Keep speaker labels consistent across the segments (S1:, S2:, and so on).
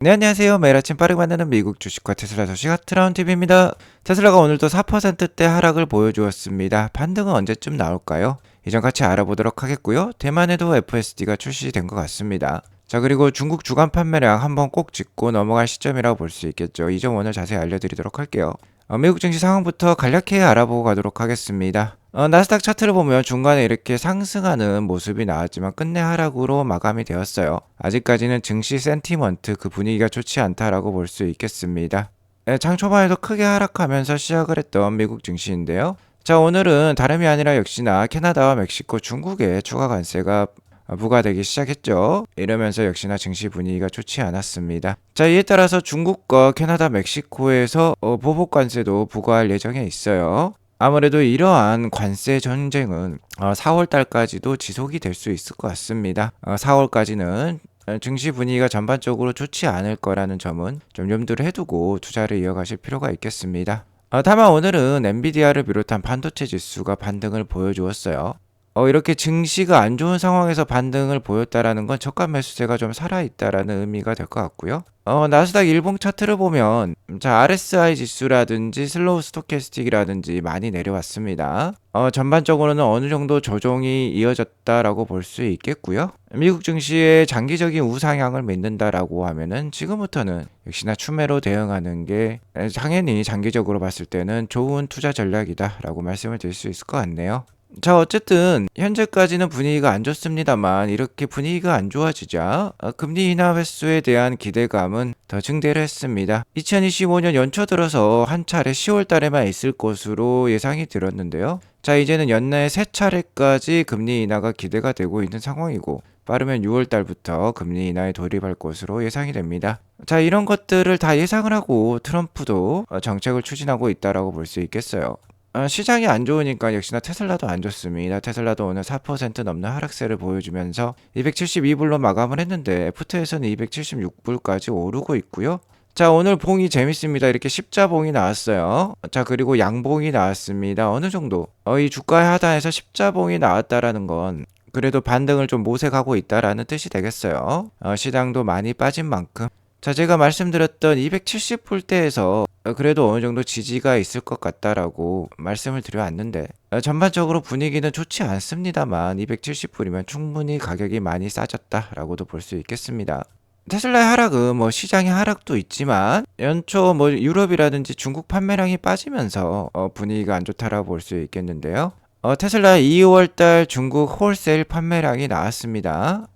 S1: 네, 안녕하세요. 매일 아침 빠르게 만나는 미국 주식과 테슬라 소식 트라운 TV입니다. 테슬라가 오늘도 4%대 하락을 보여주었습니다. 반등은 언제쯤 나올까요? 이전 같이 알아보도록 하겠고요. 대만에도 FSD가 출시된 것 같습니다. 자, 그리고 중국 주간 판매량 한번 꼭 짚고 넘어갈 시점이라고 볼 수 있겠죠. 이 점 오늘 자세히 알려드리도록 할게요. 미국 증시 상황부터 간략히 알아보고 가도록 하겠습니다. 나스닥 차트를 보면 중간에 이렇게 상승하는 모습이 나왔지만 끝내 하락으로 마감이 되었어요. 아직까지는 증시 센티먼트 그 분위기가 좋지 않다라고 볼 수 있겠습니다. 장 초반에도 크게 하락하면서 시작을 했던 미국 증시인데요. 자, 오늘은 다름이 아니라 역시나 캐나다와 멕시코, 중국에 추가 관세가 부과되기 시작했죠. 이러면서 역시나 증시 분위기가 좋지 않았습니다. 자, 이에 따라서 중국과 캐나다, 멕시코에서 보복 관세도 부과할 예정에 있어요. 아무래도 이러한 관세 전쟁은 4월 달까지도 지속이 될 수 있을 것 같습니다. 4월까지는 증시 분위기가 전반적으로 좋지 않을 거라는 점은 좀 염두를 해두고 투자를 이어가실 필요가 있겠습니다. 다만 오늘은 엔비디아를 비롯한 반도체 지수가 반등을 보여주었어요. 이렇게 증시가 안 좋은 상황에서 반등을 보였다라는 건 저가 매수세가 좀 살아있다라는 의미가 될 것 같고요. 나스닥 일봉 차트를 보면 자, RSI 지수라든지 슬로우 스토캐스틱이라든지 많이 내려왔습니다. 전반적으로는 어느 정도 조정이 이어졌다라고 볼 수 있겠고요. 미국 증시의 장기적인 우상향을 믿는다라고 하면은 지금부터는 역시나 추매로 대응하는 게 당연히 장기적으로 봤을 때는 좋은 투자 전략이다라고 말씀을 드릴 수 있을 것 같네요. 자, 어쨌든 현재까지는 분위기가 안 좋습니다만 이렇게 분위기가 안 좋아지자 금리 인하 횟수에 대한 기대감은 더 증대를 했습니다. 2025년 연초 들어서 한 차례 10월 달에만 있을 것으로 예상이 들었는데요. 자, 이제는 연내 3차례까지 금리 인하가 기대가 되고 있는 상황이고 빠르면 6월 달부터 금리 인하에 돌입할 것으로 예상이 됩니다. 자, 이런 것들을 다 예상을 하고 트럼프도 정책을 추진하고 있다라고 볼 수 있겠어요. 시장이 안 좋으니까 역시나 테슬라도 안 좋습니다. 테슬라도 오늘 4% 넘는 하락세를 보여주면서 272불로 마감을 했는데 애프터에서는 276불까지 오르고 있고요. 자, 오늘 봉이 재밌습니다. 이렇게 십자봉이 나왔어요. 자, 그리고 양봉이 나왔습니다. 어느 정도 이 주가의 하단에서 십자봉이 나왔다라는 건 그래도 반등을 좀 모색하고 있다라는 뜻이 되겠어요. 시장도 많이 빠진 만큼 자, 제가 말씀드렸던 270불대에서 그래도 어느 정도 지지가 있을 것 같다라고 말씀을 드려왔는데 전반적으로 분위기는 좋지 않습니다만 270불이면 충분히 가격이 많이 싸졌다라고도 볼 수 있겠습니다. 테슬라의 하락은 뭐 시장의 하락도 있지만 연초 뭐 유럽이라든지 중국 판매량이 빠지면서 분위기가 안 좋다라고 볼 수 있겠는데요. 테슬라 2월달 중국 홀세일 판매량이 나왔습니다.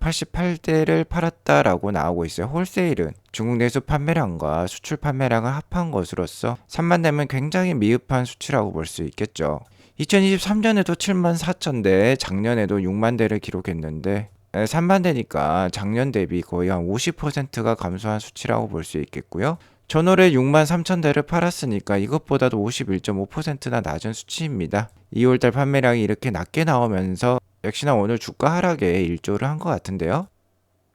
S1: 3688대를 팔았다라고 나오고 있어요. 홀세일은 중국 내수 판매량과 수출 판매량을 합한 것으로서 3만 대면 굉장히 미흡한 수치라고 볼 수 있겠죠. 2023년에도 7만 4천 대, 작년에도 6만 대를 기록했는데 3만 대니까 작년 대비 거의 한 50%가 감소한 수치라고 볼 수 있겠고요. 전월에 6만 3천 대를 팔았으니까 이것보다도 51.5%나 낮은 수치입니다. 2월달 판매량이 이렇게 낮게 나오면서 역시나 오늘 주가 하락에 일조를 한 것 같은데요.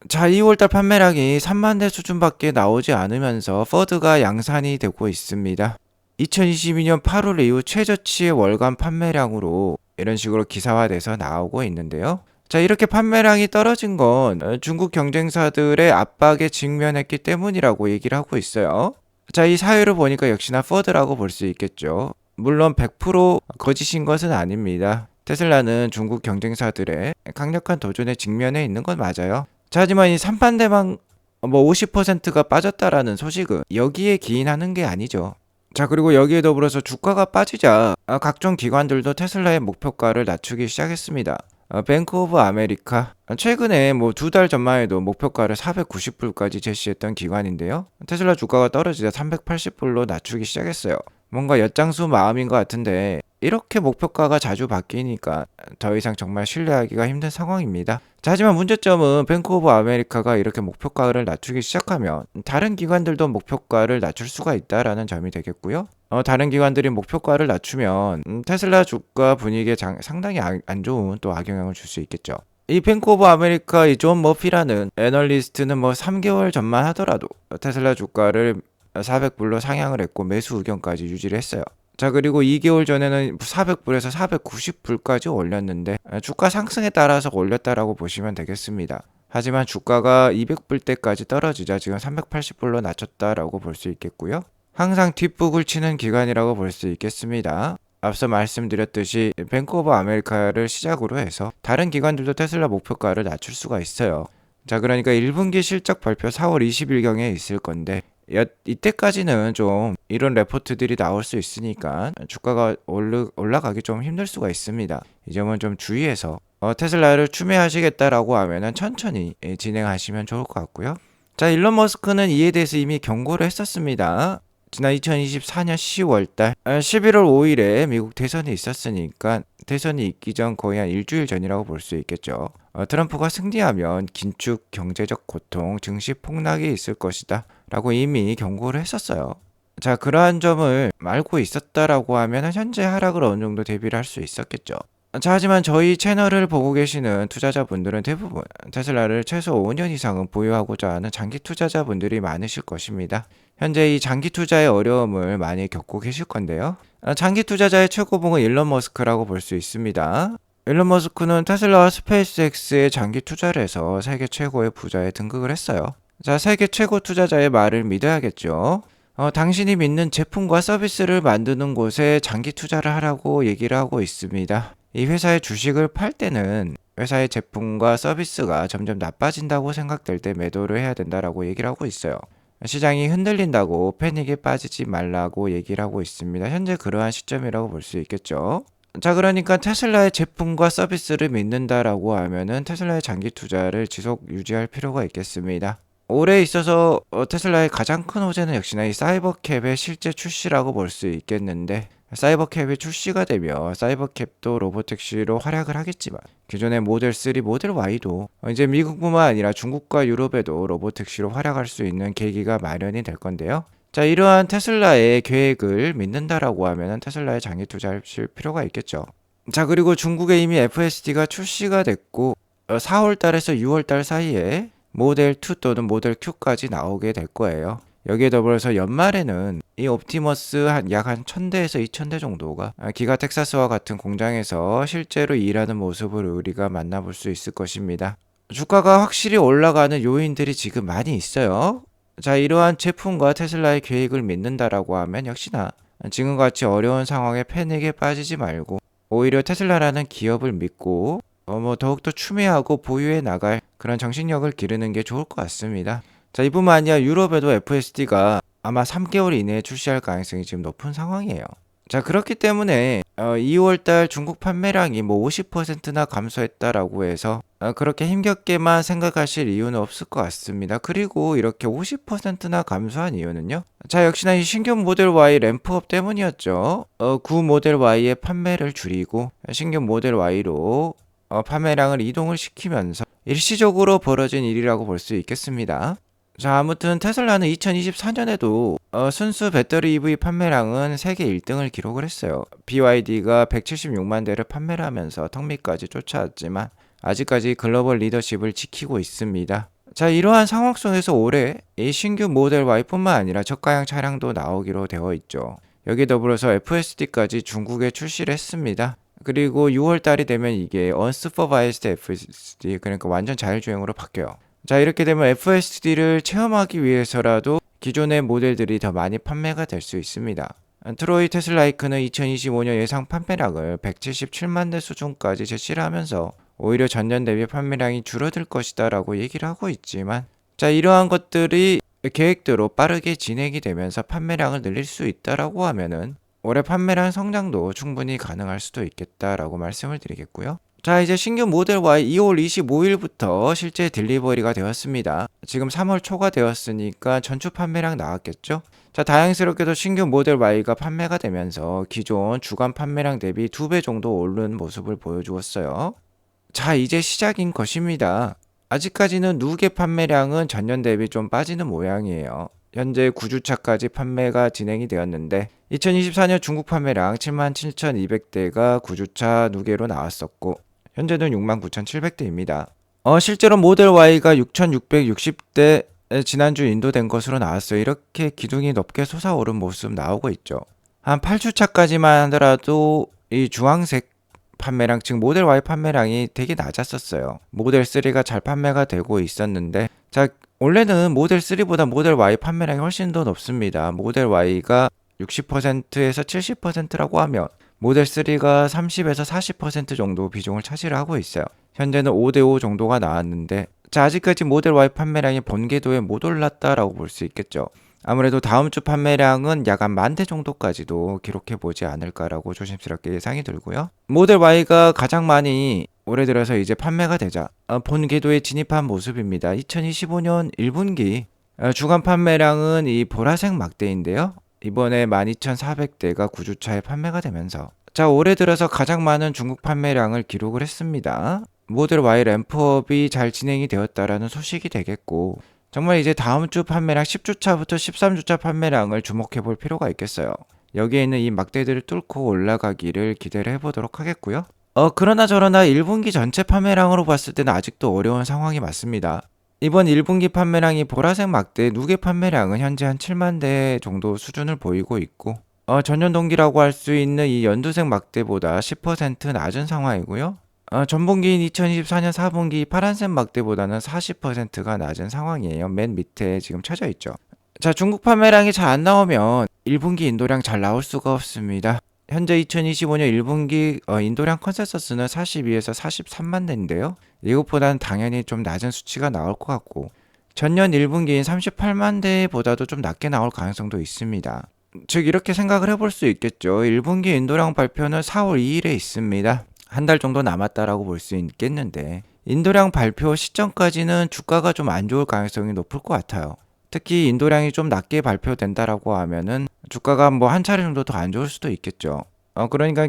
S1: 자, 2월달 판매량이 3만 대 수준밖에 나오지 않으면서 퍼드가 양산이 되고 있습니다. 2022년 8월 이후 최저치의 월간 판매량으로 이런 식으로 기사화돼서 나오고 있는데요. 자, 이렇게 판매량이 떨어진 건 중국 경쟁사들의 압박에 직면했기 때문이라고 얘기를 하고 있어요. 자, 이 사유를 보니까 역시나 퍼드라고 볼 수 있겠죠. 물론 100% 거짓인 것은 아닙니다. 테슬라는 중국 경쟁사들의 강력한 도전에 직면해 있는 건 맞아요. 자, 하지만 이 3판대만 뭐 50%가 빠졌다라는 소식은 여기에 기인하는 게 아니죠. 자, 그리고 여기에 더불어서 주가가 빠지자 각종 기관들도 테슬라의 목표가를 낮추기 시작했습니다. 뱅크 오브 아메리카 최근에 뭐 2달 전만 해도 목표가를 490불까지 제시했던 기관인데요. 테슬라 주가가 떨어지자 380불로 낮추기 시작했어요. 뭔가 엿장수 마음인 것 같은데 이렇게 목표가가 자주 바뀌니까 더 이상 정말 신뢰하기가 힘든 상황입니다. 자, 하지만 문제점은 뱅크 오브 아메리카가 이렇게 목표가를 낮추기 시작하면 다른 기관들도 목표가를 낮출 수가 있다라는 점이 되겠고요. 다른 기관들이 목표가를 낮추면 테슬라 주가 분위기에 상당히 안 좋은 또 악영향을 줄 수 있겠죠. 이 뱅크 오브 아메리카 이 존 머피라는 애널리스트는 뭐 3개월 전만 하더라도 테슬라 주가를 400불로 상향을 했고 매수 의견까지 유지를 했어요. 자, 그리고 2개월 전에는 400불에서 490불까지 올렸는데 주가 상승에 따라서 올렸다라고 보시면 되겠습니다. 하지만 주가가 200불대까지 떨어지자 지금 380불로 낮췄다라고 볼 수 있겠고요. 항상 뒷북을 치는 기간이라고 볼 수 있겠습니다. 앞서 말씀드렸듯이 뱅크 오브 아메리카를 시작으로 해서 다른 기관들도 테슬라 목표가를 낮출 수가 있어요. 자, 그러니까 1분기 실적 발표 4월 20일경에 있을 건데 이때까지는 좀 이런 레포트들이 나올 수 있으니까 주가가 올라가기 좀 힘들 수가 있습니다. 이 점은 좀 주의해서 테슬라를 추매하시겠다라고 하면은 천천히 진행하시면 좋을 것 같고요. 자, 일론 머스크는 이에 대해서 이미 경고를 했었습니다. 지난 2024년 10월달 11월 5일에 미국 대선이 있었으니까 대선이 있기 전 거의 한 일주일 전이라고 볼 수 있겠죠. 트럼프가 승리하면 긴축 경제적 고통, 증시 폭락이 있을 것이다 라고 이미 경고를 했었어요. 자, 그러한 점을 알고 있었다라고 하면 현재 하락을 어느 정도 대비를 할 수 있었겠죠. 자, 하지만 저희 채널을 보고 계시는 투자자분들은 대부분 테슬라를 최소 5년 이상은 보유하고자 하는 장기 투자자분들이 많으실 것입니다. 현재 이 장기 투자의 어려움을 많이 겪고 계실 건데요. 장기 투자자의 최고봉은 일론 머스크라고 볼 수 있습니다. 일론 머스크는 테슬라와 스페이스X에 장기 투자를 해서 세계 최고의 부자에 등극을 했어요. 자, 세계 최고 투자자의 말을 믿어야겠죠. 당신이 믿는 제품과 서비스를 만드는 곳에 장기 투자를 하라고 얘기를 하고 있습니다. 이 회사의 주식을 팔 때는 회사의 제품과 서비스가 점점 나빠진다고 생각될 때 매도를 해야 된다라고 얘기를 하고 있어요. 시장이 흔들린다고 패닉에 빠지지 말라고 얘기를 하고 있습니다. 현재 그러한 시점이라고 볼 수 있겠죠. 자, 그러니까 테슬라의 제품과 서비스를 믿는다라고 하면은 테슬라의 장기 투자를 지속 유지할 필요가 있겠습니다. 올해 있어서 테슬라의 가장 큰 호재는 역시나 이 사이버캡의 실제 출시라고 볼 수 있겠는데, 사이버캡이 출시가 되며 사이버캡도 로보택시로 활약을 하겠지만 기존의 모델 3, 모델 Y도 이제 미국뿐만 아니라 중국과 유럽에도 로보택시로 활약할 수 있는 계기가 마련이 될 건데요. 자, 이러한 테슬라의 계획을 믿는다라고 하면 테슬라에 장기 투자하실 필요가 있겠죠. 자, 그리고 중국에 이미 FSD가 출시가 됐고 4월 달에서 6월 달 사이에 모델 2 또는 모델 Q까지 나오게 될 거예요. 여기에 더불어서 연말에는 이 옵티머스 약 1000대에서 2000대 정도가 기가 텍사스와 같은 공장에서 실제로 일하는 모습을 우리가 만나볼 수 있을 것입니다. 주가가 확실히 올라가는 요인들이 지금 많이 있어요. 자, 이러한 제품과 테슬라의 계획을 믿는다라고 하면 역시나 지금같이 어려운 상황에 패닉에 빠지지 말고 오히려 테슬라라는 기업을 믿고 더욱더 추매하고 보유해 나갈 그런 정신력을 기르는 게 좋을 것 같습니다. 자, 이뿐만 아니라 유럽에도 FSD가 아마 3개월 이내에 출시할 가능성이 지금 높은 상황이에요. 자, 그렇기 때문에 2월달 중국 판매량이 50%나 감소했다라고 해서 그렇게 힘겹게만 생각하실 이유는 없을 것 같습니다. 그리고 이렇게 50%나 감소한 이유는요. 자, 역시나 이 신규 모델 Y 램프업 때문이었죠. 구 모델 Y의 판매를 줄이고 신규 모델 Y로 판매량을 이동을 시키면서 일시적으로 벌어진 일이라고 볼 수 있겠습니다. 자, 아무튼 테슬라는 2024년에도 순수 배터리 EV 판매량은 세계 1등을 기록을 했어요. BYD가 176만 대를 판매를 하면서 턱밑까지 쫓아왔지만 아직까지 글로벌 리더십을 지키고 있습니다. 자, 이러한 상황 속에서 올해 이 신규 모델 Y뿐만 아니라 저가형 차량도 나오기로 되어 있죠. 여기에 더불어서 FSD까지 중국에 출시를 했습니다. 그리고 6월 달이 되면 이게 Unsupervised FSD, 그러니까 완전 자율주행으로 바뀌어요. 자, 이렇게 되면 FSD를 체험하기 위해서라도 기존의 모델들이 더 많이 판매가 될 수 있습니다. 트로이 테슬라이크는 2025년 예상 판매량을 177만 대 수준까지 제시를 하면서 오히려 전년 대비 판매량이 줄어들 것이다 라고 얘기를 하고 있지만, 자, 이러한 것들이 계획대로 빠르게 진행이 되면서 판매량을 늘릴 수 있다라고 하면은 올해 판매량 성장도 충분히 가능할 수도 있겠다라고 말씀을 드리겠고요. 자, 이제 신규 모델 Y 2월 25일부터 실제 딜리버리가 되었습니다. 지금 3월 초가 되었으니까 전주 판매량 나왔겠죠? 자, 다행스럽게도 신규 모델 Y가 판매가 되면서 기존 주간 판매량 대비 2배 정도 오른 모습을 보여주었어요. 자, 이제 시작인 것입니다. 아직까지는 누계 판매량은 전년 대비 좀 빠지는 모양이에요. 현재 9주차까지 판매가 진행이 되었는데 2024년 중국 판매량 77,200대가 9주차 누계로 나왔었고 현재는 69,700대입니다. 실제로 모델 Y가 6,660대 지난주 인도된 것으로 나왔어요. 이렇게 기둥이 높게 솟아오른 모습 나오고 있죠. 한 8주차까지만 하더라도 이 주황색 판매량, 즉 모델 Y 판매량이 되게 낮았었어요. 모델 3가 잘 판매가 되고 있었는데, 자, 원래는 모델 3보다 모델 Y 판매량이 훨씬 더 높습니다. 모델 Y가 60%에서 70%라고 하면 모델 3가 30에서 40% 정도 비중을 차지를 하고 있어요. 현재는 5대5 정도가 나왔는데, 자, 아직까지 모델 Y 판매량이 본궤도에 못 올랐다라고 볼 수 있겠죠. 아무래도 다음 주 판매량은 약 한 10,000대 정도까지도 기록해 보지 않을까라고 조심스럽게 예상이 들고요. 모델 Y가 가장 많이 올해 들어서 이제 판매가 되자 본 궤도에 진입한 모습입니다. 2025년 1분기 주간 판매량은 이 보라색 막대인데요. 이번에 12,400대가 9주차에 판매가 되면서, 자, 올해 들어서 가장 많은 중국 판매량을 기록을 했습니다. 모델 Y 램프업이 잘 진행이 되었다라는 소식이 되겠고, 정말 이제 다음 주 판매량 10주차부터 13주차 판매량을 주목해 볼 필요가 있겠어요. 여기에 있는 이 막대들을 뚫고 올라가기를 기대를 해보도록 하겠고요. 그러나 저러나 1분기 전체 판매량으로 봤을 때는 아직도 어려운 상황이 맞습니다. 이번 1분기 판매량이 보라색 막대 누계 판매량은 현재 한 7만 대 정도 수준을 보이고 있고, 전년 동기라고 할 수 있는 이 연두색 막대보다 10% 낮은 상황이고요. 전분기인 2024년 4분기 파란색 막대보다는 40%가 낮은 상황이에요. 맨 밑에 지금 쳐져 있죠. 자, 중국 판매량이 잘 안 나오면 1분기 인도량 잘 나올 수가 없습니다. 현재 2025년 1분기 인도량 컨센서스는 42에서 43만 대인데요. 이것보다는 당연히 좀 낮은 수치가 나올 것 같고, 전년 1분기인 38만 대보다도 좀 낮게 나올 가능성도 있습니다. 즉 이렇게 생각을 해볼 수 있겠죠. 1분기 인도량 발표는 4월 2일에 있습니다. 한 달 정도 남았다라고 볼 수 있겠는데, 인도량 발표 시점까지는 주가가 좀 안 좋을 가능성이 높을 것 같아요. 특히 인도량이 좀 낮게 발표된다라고 하면은 주가가 뭐 한 차례 정도 더 안 좋을 수도 있겠죠. 그러니까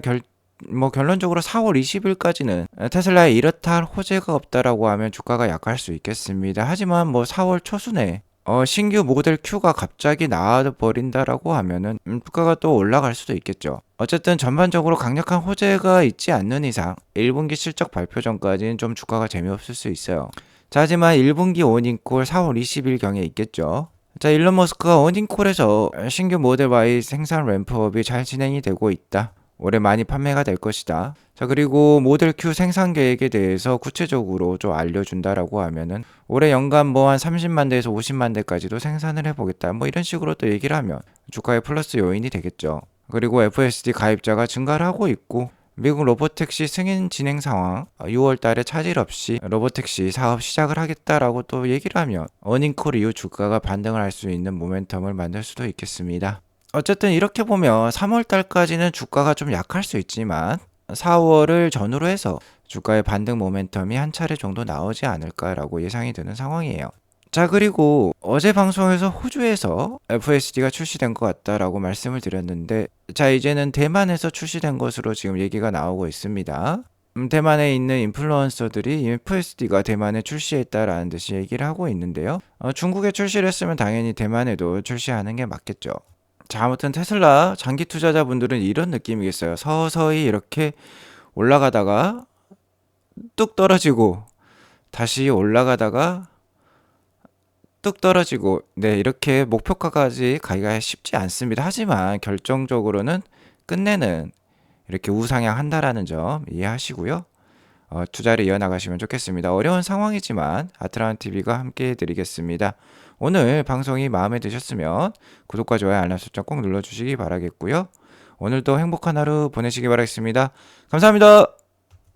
S1: 결론적으로 4월 20일까지는 테슬라에 이렇다 할 호재가 없다라고 하면 주가가 약할 수 있겠습니다. 하지만 뭐 4월 초순에 신규 모델 Q가 갑자기 나와버린다라고 하면은 주가가 또 올라갈 수도 있겠죠. 어쨌든 전반적으로 강력한 호재가 있지 않는 이상 1분기 실적 발표 전까지는 좀 주가가 재미없을 수 있어요. 자, 하지만 1분기 어닝콜 4월 20일경에 있겠죠. 자, 일론 머스크가 어닝콜에서 신규 모델 Y 생산 램프업이 잘 진행이 되고 있다. 올해 많이 판매가 될 것이다. 자, 그리고 모델 Q 생산 계획에 대해서 구체적으로 좀 알려준다라고 하면은 올해 연간 뭐 한 30만 대에서 50만 대까지도 생산을 해보겠다. 뭐 이런 식으로 또 얘기를 하면 주가의 플러스 요인이 되겠죠. 그리고 FSD 가입자가 증가를 하고 있고, 미국 로보택시 승인 진행 상황 6월 달에 차질 없이 로보택시 사업 시작을 하겠다라고 또 얘기를 하면 어닝콜 이후 주가가 반등을 할 수 있는 모멘텀을 만들 수도 있겠습니다. 어쨌든 이렇게 보면 3월 달까지는 주가가 좀 약할 수 있지만 4월을 전후로 해서 주가의 반등 모멘텀이 한 차례 정도 나오지 않을까라고 예상이 되는 상황이에요. 자, 그리고 어제 방송에서 호주에서 FSD가 출시된 것 같다라고 말씀을 드렸는데, 자, 이제는 대만에서 출시된 것으로 지금 얘기가 나오고 있습니다. 대만에 있는 인플루언서들이 FSD가 대만에 출시했다라는 듯이 얘기를 하고 있는데요. 중국에 출시를 했으면 당연히 대만에도 출시하는 게 맞겠죠. 자, 아무튼 테슬라 장기 투자자분들은 이런 느낌이겠어요. 서서히 이렇게 올라가다가 뚝 떨어지고 다시 올라가다가 뚝 떨어지고, 네, 이렇게 목표가까지 가기가 쉽지 않습니다. 하지만 결정적으로는 끝내는 이렇게 우상향 한다라는 점 이해하시고요. 투자를 이어나가시면 좋겠습니다. 어려운 상황이지만 아트라운TV가 함께 해드리겠습니다. 오늘 방송이 마음에 드셨으면 구독과 좋아요, 알람 설정 꼭 눌러주시기 바라겠고요. 오늘도 행복한 하루 보내시기 바라겠습니다. 감사합니다.